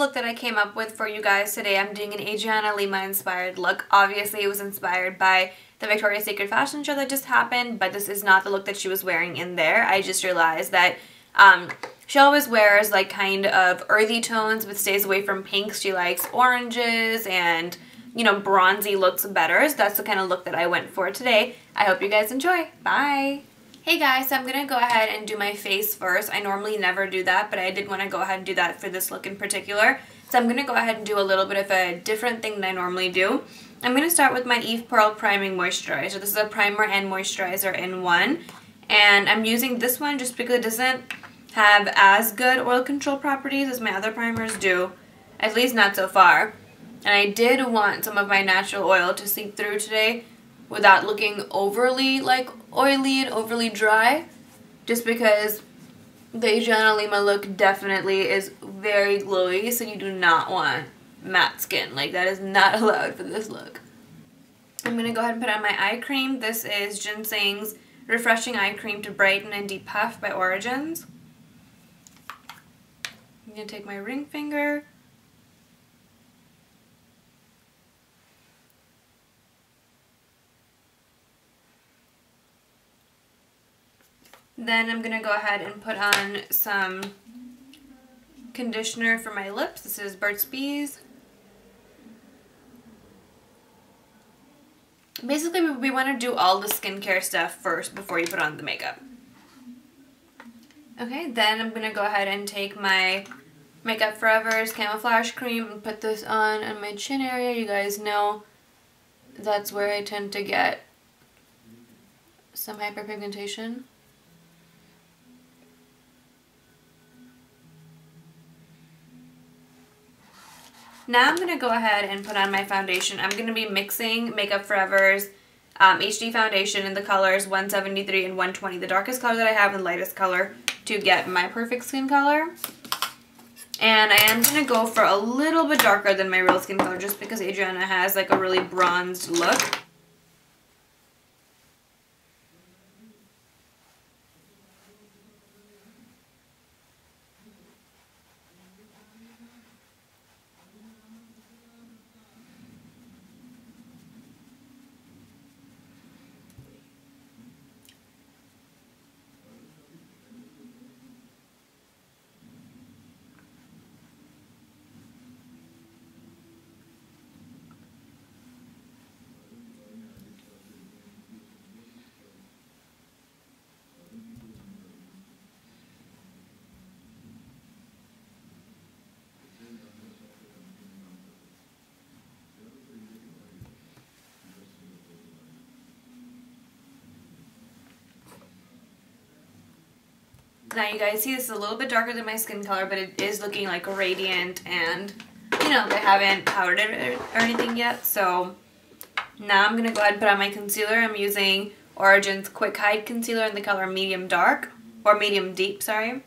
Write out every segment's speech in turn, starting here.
look that I came up with for you guys today. I'm doing an Adriana Lima inspired look. Obviously it was inspired by the Victoria's Secret fashion show that just happened, but this is not the look that she was wearing in there. I just realized that she always wears like kind of earthy tones but stays away from pinks. She likes oranges and, you know, bronzy looks better. So that's the kind of look that I went for today. I hope you guys enjoy. Bye! Hey guys, so I'm going to go ahead and do my face first. I normally never do that, but I did want to go ahead and do that for this look in particular. So I'm going to go ahead and do a little bit of a different thing than I normally do. I'm going to start with my Eve Pearl Priming Moisturizer. This is a primer and moisturizer in one. And I'm using this one just because it doesn't have as good oil control properties as my other primers do. At least not so far. And I did want some of my natural oil to seep through today without looking overly like oily and overly dry, just because the Adriana Lima look definitely is very glowy, so you do not want matte skin. Like, that is not allowed for this look. I'm going to go ahead and put on my eye cream. This is Ginseng's Refreshing Eye Cream to Brighten and Depuff by Origins. I'm going to take my ring finger, then I'm going to go ahead and put on some conditioner for my lips. This is Burt's Bees. Basically, we want to do all the skincare stuff first before you put on the makeup. Okay, then I'm going to go ahead and take my Makeup Forever's Camouflage Cream and put this on my chin area. You guys know that's where I tend to get some hyperpigmentation. Now I'm going to go ahead and put on my foundation. I'm going to be mixing Makeup Forever's HD foundation in the colors 173 and 120, the darkest color that I have and the lightest color, to get my perfect skin color. And I am going to go for a little bit darker than my real skin color just because Adriana has like a really bronzed look. Now you guys see this is a little bit darker than my skin color, but it is looking like radiant, and you know, I haven't powdered it or anything yet. So now I'm going to go ahead and put on my concealer. I'm using Origins Quick Hide Concealer in the color Medium Dark, or Medium Deep, sorry.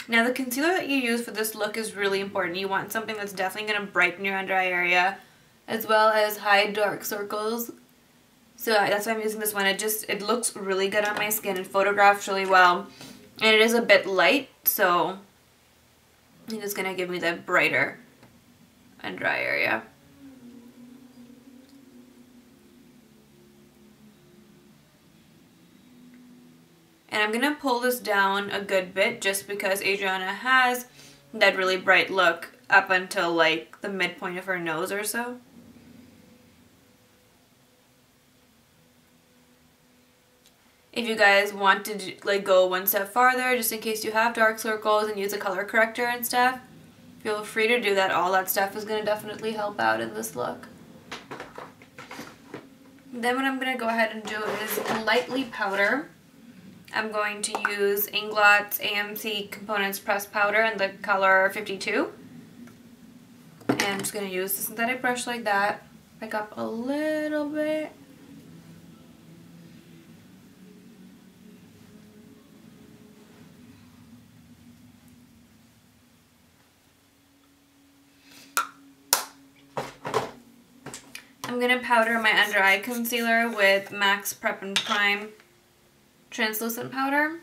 Now the concealer that you use for this look is really important. You want something that's definitely going to brighten your under eye area, as well as hide dark circles. So that's why I'm using this one. It looks really good on my skin. It photographs really well. And it is a bit light, so it is going to give me that brighter under eye area. And I'm going to pull this down a good bit just because Adriana has that really bright look up until like the midpoint of her nose or so. If you guys want to like go one step farther, just in case you have dark circles and use a color corrector and stuff, feel free to do that. All that stuff is going to definitely help out in this look. Then what I'm going to go ahead and do is lightly powder. I'm going to use Inglot's AMC Components Pressed Powder in the color 52. And I'm just going to use the synthetic brush like that, pick up a little bit. I'm going to powder my under eye concealer with MAC's Prep and Prime translucent powder.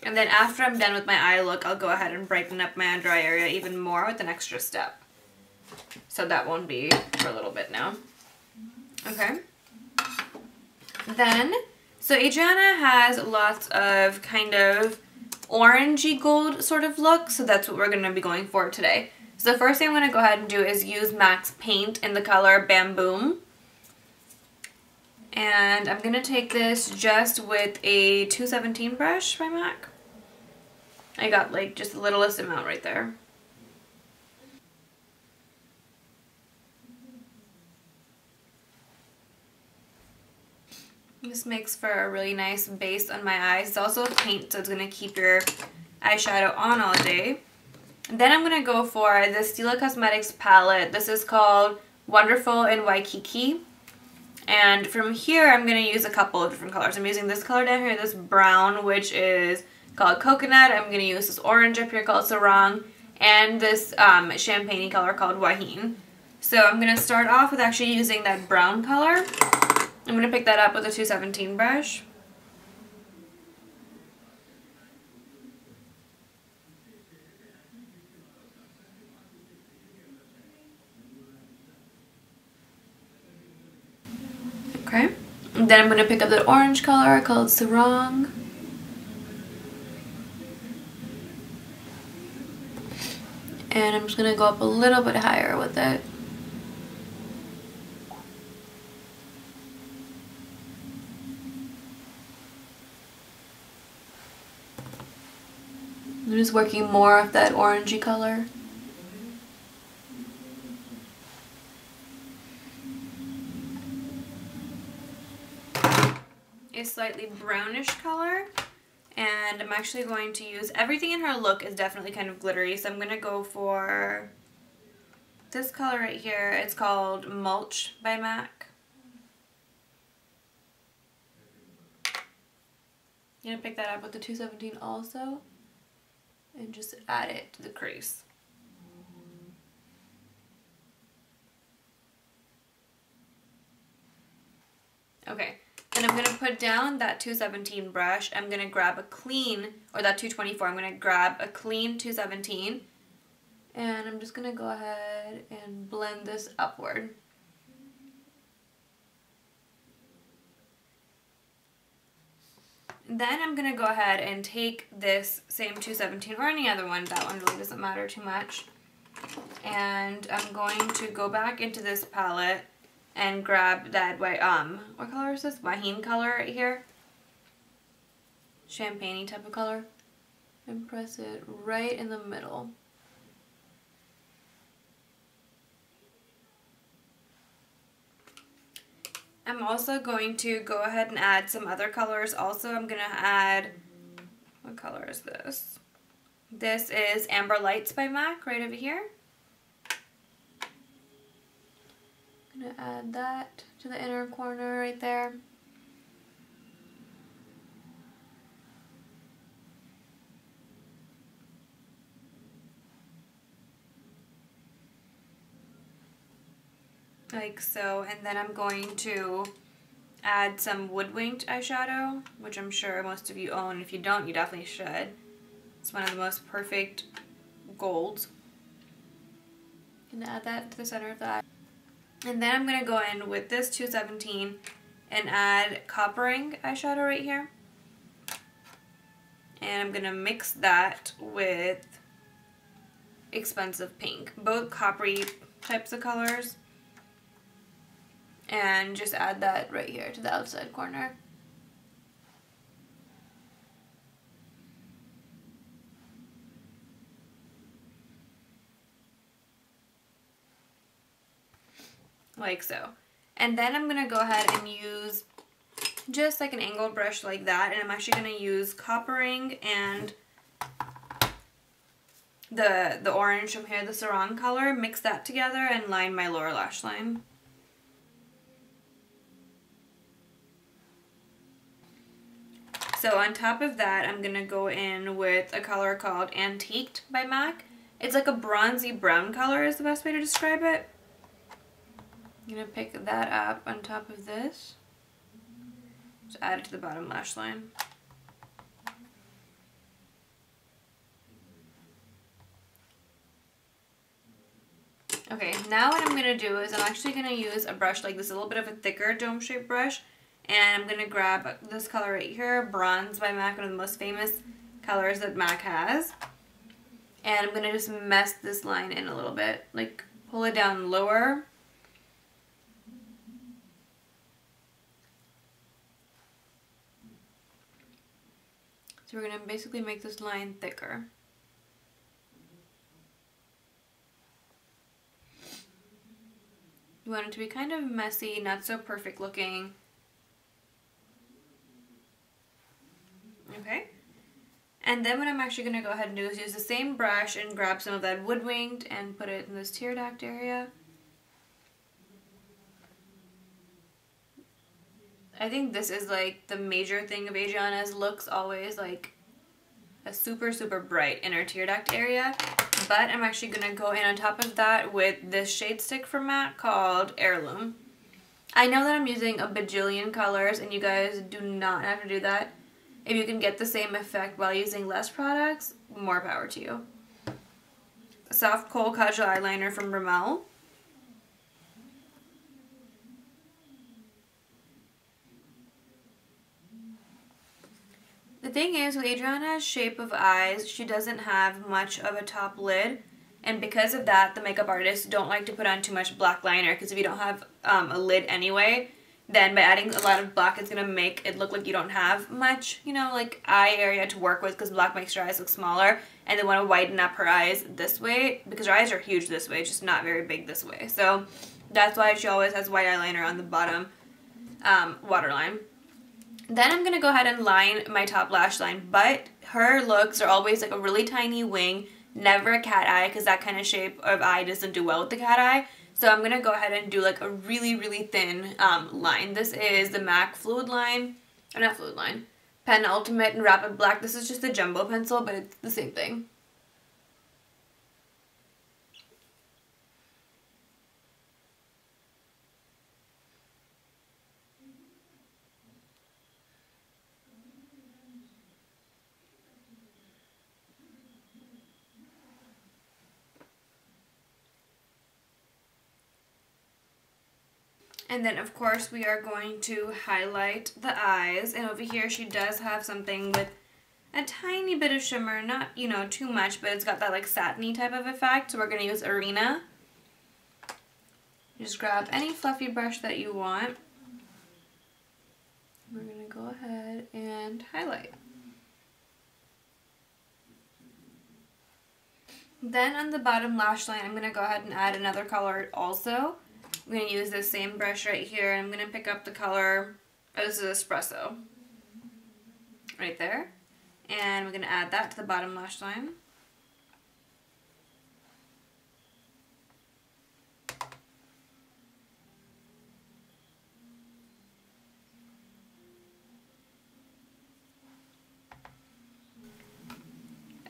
And then after I'm done with my eye look, I'll go ahead and brighten up my under eye area even more with an extra step. So that won't be for a little bit now. Okay. Then, so Adriana has lots of kind of orangey gold sort of look, so that's what we're going to be going for today. So the first thing I'm going to go ahead and do is use MAC's paint in the color Bamboom. And I'm going to take this just with a 217 brush by MAC. I got like just the littlest amount right there. This makes for a really nice base on my eyes. It's also a paint, so it's going to keep your eyeshadow on all day. And then I'm going to go for the Stila Cosmetics palette. This is called Wonderful in Waikiki. And from here, I'm going to use a couple of different colors. I'm using this color down here, this brown, which is called Coconut. I'm going to use this orange up here called Sarong. And this champagne color called Wahine. So I'm going to start off with actually using that brown color. I'm going to pick that up with a 217 brush. Okay. And then I'm going to pick up that orange color called Sarong. And I'm just going to go up a little bit higher with it. I'm just working more of that orangey color. A slightly brownish color, and I'm actually going to use, everything in her look is definitely kind of glittery, so I'm going to go for this color right here. It's called Mulch by MAC. I'm going to pick that up with the 217 also and just add it to the crease. Okay. And I'm going to put down that 217 brush. I'm going to grab a clean, or that 224, I'm going to grab a clean 217. And I'm just going to go ahead and blend this upward. Then I'm going to go ahead and take this same 217 or any other one, that one really doesn't matter too much. And I'm going to go back into this palette and grab that white, what color is this? Wahine color right here. Champagne-y type of color. And press it right in the middle. I'm also going to go ahead and add some other colors. Also, I'm going to add, what color is this? This is Amber Lights by MAC right over here. I'm going to add that to the inner corner right there. Like so, and then I'm going to add some Woodwinked eyeshadow, which I'm sure most of you own. If you don't, you definitely should. It's one of the most perfect golds. I'm gonna add that to the center of the eye. And then I'm gonna go in with this 217 and add Coppering eyeshadow right here. And I'm gonna mix that with Expensive Pink, both coppery types of colors. And just add that right here to the outside corner. Like so. And then I'm going to go ahead and use just like an angled brush like that. And I'm actually going to use Coppering and the orange from here, the Sarong color. Mix that together and line my lower lash line. So on top of that, I'm going to go in with a color called Antiqued by MAC. It's like a bronzy brown color is the best way to describe it. I'm going to pick that up on top of this. Just add it to the bottom lash line. Okay, now what I'm going to do is I'm actually going to use a brush like this, a little bit of a thicker dome-shaped brush. And I'm going to grab this color right here, Bronze by MAC, one of the most famous colors that MAC has. And I'm going to just mess this line in a little bit, like pull it down lower. So we're going to basically make this line thicker. You want it to be kind of messy, not so perfect looking. Okay. And then what I'm actually going to go ahead and do is use the same brush and grab some of that wood winged and put it in this tear duct area. I think this is like the major thing of Adriana's looks, always like a super, super bright inner tear duct area. But I'm actually going to go in on top of that with this shade stick from MAC called Heirloom. I know that I'm using a bajillion colors and you guys do not have to do that. If you can get the same effect while using less products, more power to you. A soft kohl casual eyeliner from Rimmel. The thing is, with Adriana's shape of eyes, she doesn't have much of a top lid, and because of that, the makeup artists don't like to put on too much black liner, because if you don't have a lid anyway, then by adding a lot of black, it's going to make it look like you don't have much, you know, like eye area to work with, because black makes your eyes look smaller, and they want to widen up her eyes this way, because her eyes are huge this way, just not very big this way. So that's why she always has white eyeliner on the bottom waterline. Then I'm going to go ahead and line my top lash line, but her looks are always like a really tiny wing, never a cat eye, because that kind of shape of eye doesn't do well with the cat eye. So I'm going to go ahead and do like a really, really thin line. This is the MAC Fluid Line, or not Fluid Line, Pen Ultimate in Rapid Black. This is just a jumbo pencil, but it's the same thing. And then, of course, we are going to highlight the eyes. And over here, she does have something with a tiny bit of shimmer. Not, you know, too much, but it's got that, like, satiny type of effect. So we're going to use Arena. Just grab any fluffy brush that you want. We're going to go ahead and highlight. Then on the bottom lash line, I'm going to go ahead and add another color also. I'm going to use this same brush right here. I'm going to pick up the color, oh, this is Espresso, right there. And we're going to add that to the bottom lash line.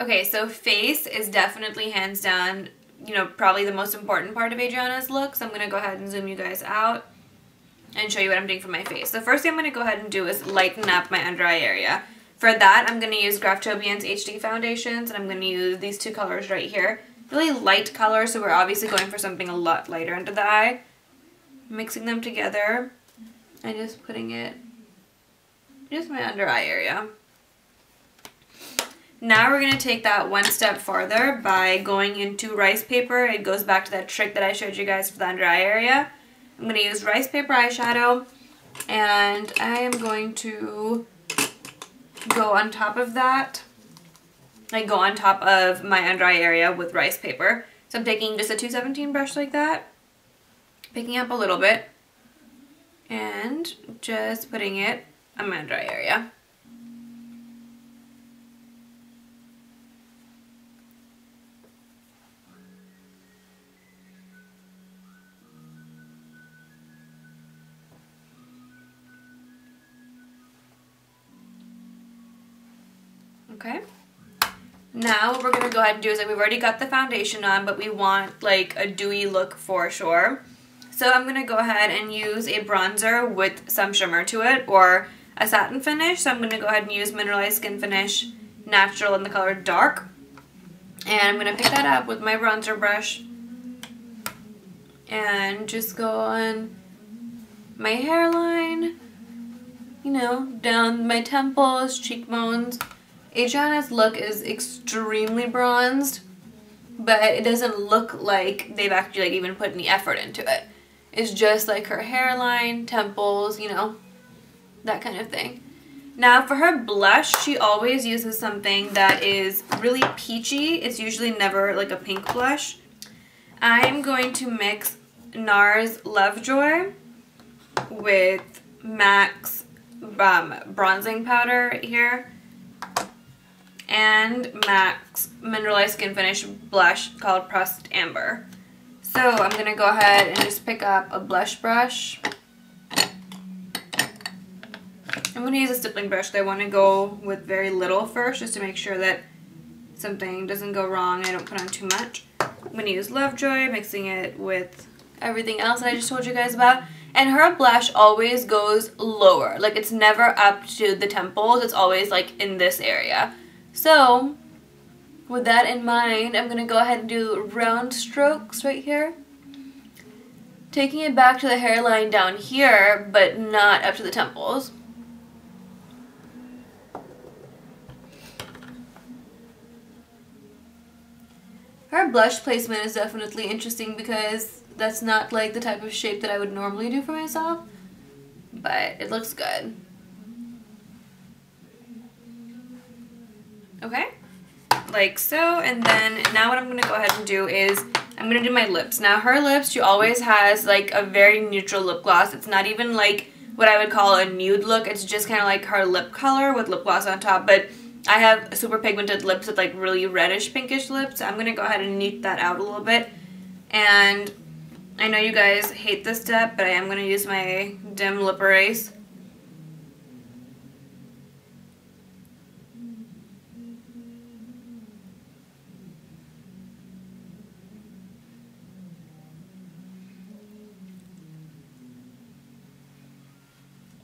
Okay, so face is definitely hands down, you know, probably the most important part of Adriana's look. So I'm going to go ahead and zoom you guys out and show you what I'm doing for my face. The first thing I'm going to go ahead and do is lighten up my under eye area. For that, I'm going to use Graftobian's HD foundations, and I'm going to use these two colors right here. Really light colors, so we're obviously going for something a lot lighter under the eye. Mixing them together and just putting it just my under eye area. Now we're going to take that one step farther by going into rice paper. It goes back to that trick that I showed you guys for the under eye area. I'm going to use rice paper eyeshadow, and I am going to go on top of that. I go on top of my under eye area with rice paper. So I'm taking just a 217 brush like that, picking up a little bit, and just putting it on my under eye area. Okay. Now what we're going to go ahead and do is, like, we've already got the foundation on, but we want like a dewy look for sure. So I'm going to go ahead and use a bronzer with some shimmer to it, or a satin finish. So I'm going to go ahead and use Mineralized Skin Finish Natural in the color Dark. And I'm going to pick that up with my bronzer brush and just go on my hairline, you know, down my temples, cheekbones. Adriana's look is extremely bronzed, but it doesn't look like they've actually like even put any effort into it. It's just like her hairline, temples, you know, that kind of thing. Now for her blush, she always uses something that is really peachy. It's usually never like a pink blush. I'm going to mix NARS Lovejoy with MAC's bronzing powder right here, and MAC's Mineralized Skin Finish blush called Pressed Amber. So I'm going to go ahead and just pick up a blush brush. I'm going to use a stippling brush because I want to go with very little first, just to make sure that something doesn't go wrong and I don't put on too much. I'm going to use Lovejoy, mixing it with everything else that I just told you guys about. And her blush always goes lower. Like, it's never up to the temples. It's always like in this area. So with that in mind, I'm going to go ahead and do round strokes right here, taking it back to the hairline down here, but not up to the temples. Her blush placement is definitely interesting because that's not like the type of shape that I would normally do for myself, but it looks good. Okay, like so. And then now what I'm going to go ahead and do is I'm going to do my lips. Now her lips, she always has like a very neutral lip gloss. It's not even like what I would call a nude look. It's just kind of like her lip color with lip gloss on top, but I have super pigmented lips with like really reddish pinkish lips. So I'm going to go ahead and neat that out a little bit. And I know you guys hate this step, but I am going to use my dim lip erase.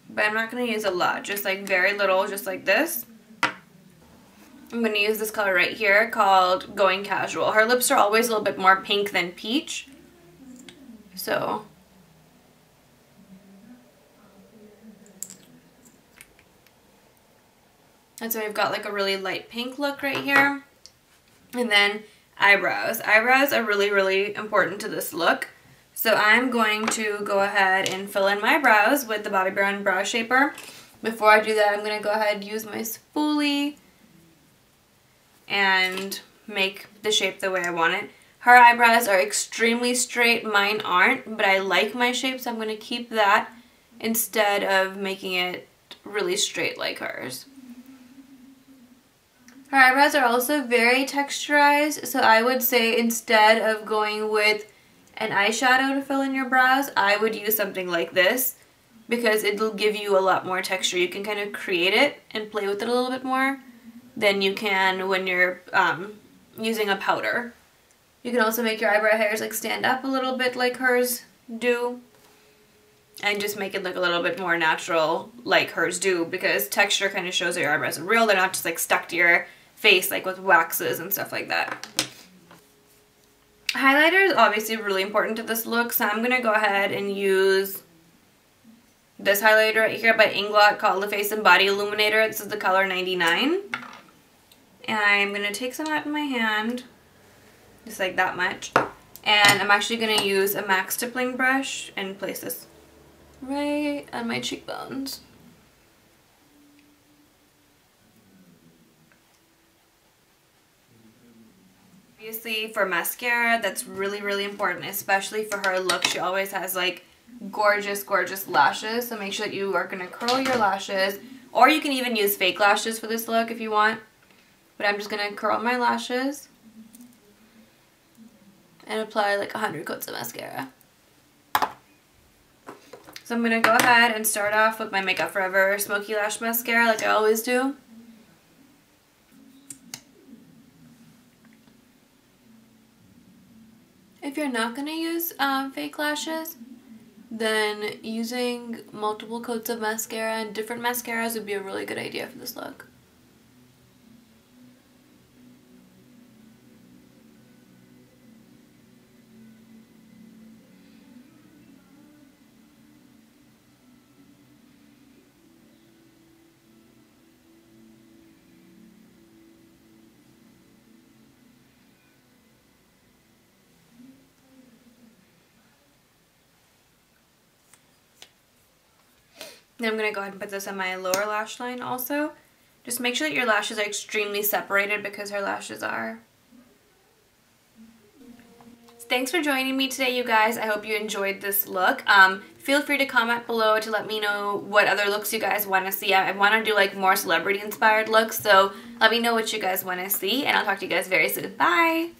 But I'm not going to use a lot, just like very little, just like this. I'm going to use this color right here called Going Casual. Her lips are always a little bit more pink than peach. So that's why we've got like a really light pink look right here. And then eyebrows. Eyebrows are really, really important to this look. So I'm going to go ahead and fill in my brows with the Bobbi Brown Brow Shaper. Before I do that, I'm going to go ahead and use my spoolie and make the shape the way I want it. Her eyebrows are extremely straight. Mine aren't, but I like my shape, so I'm going to keep that instead of making it really straight like hers. Her eyebrows are also very texturized, so I would say instead of going with an eyeshadow to fill in your brows, I would use something like this because it'll give you a lot more texture. You can kind of create it and play with it a little bit more than you can when you're using a powder. You can also make your eyebrow hairs like stand up a little bit like hers do, and just make it look a little bit more natural like hers do, because texture kind of shows that your eyebrows are real. They're not just like stuck to your face like with waxes and stuff like that. Highlighter is obviously really important to this look, so I'm going to go ahead and use this highlighter right here by Inglot called the Face and Body Illuminator. This is the color 99. And I'm going to take some out in my hand, just like that much. And I'm actually going to use a MAC stippling brush and place this right on my cheekbones. Obviously for mascara, that's really, really important, especially for her look. She always has like gorgeous, gorgeous lashes, so make sure that you are going to curl your lashes, or you can even use fake lashes for this look if you want. But I'm just going to curl my lashes and apply like 100 coats of mascara. So I'm going to go ahead and start off with my Makeup Forever Smoky Lash Mascara like I always do. If you're not going to use fake lashes, then using multiple coats of mascara and different mascaras would be a really good idea for this look. Then I'm going to go ahead and put this on my lower lash line also. Just make sure that your lashes are extremely separated because her lashes are. Thanks for joining me today, you guys. I hope you enjoyed this look. Feel free to comment below to let me know what other looks you guys want to see. I want to do like more celebrity inspired looks, so let me know what you guys want to see, and I'll talk to you guys very soon. Bye!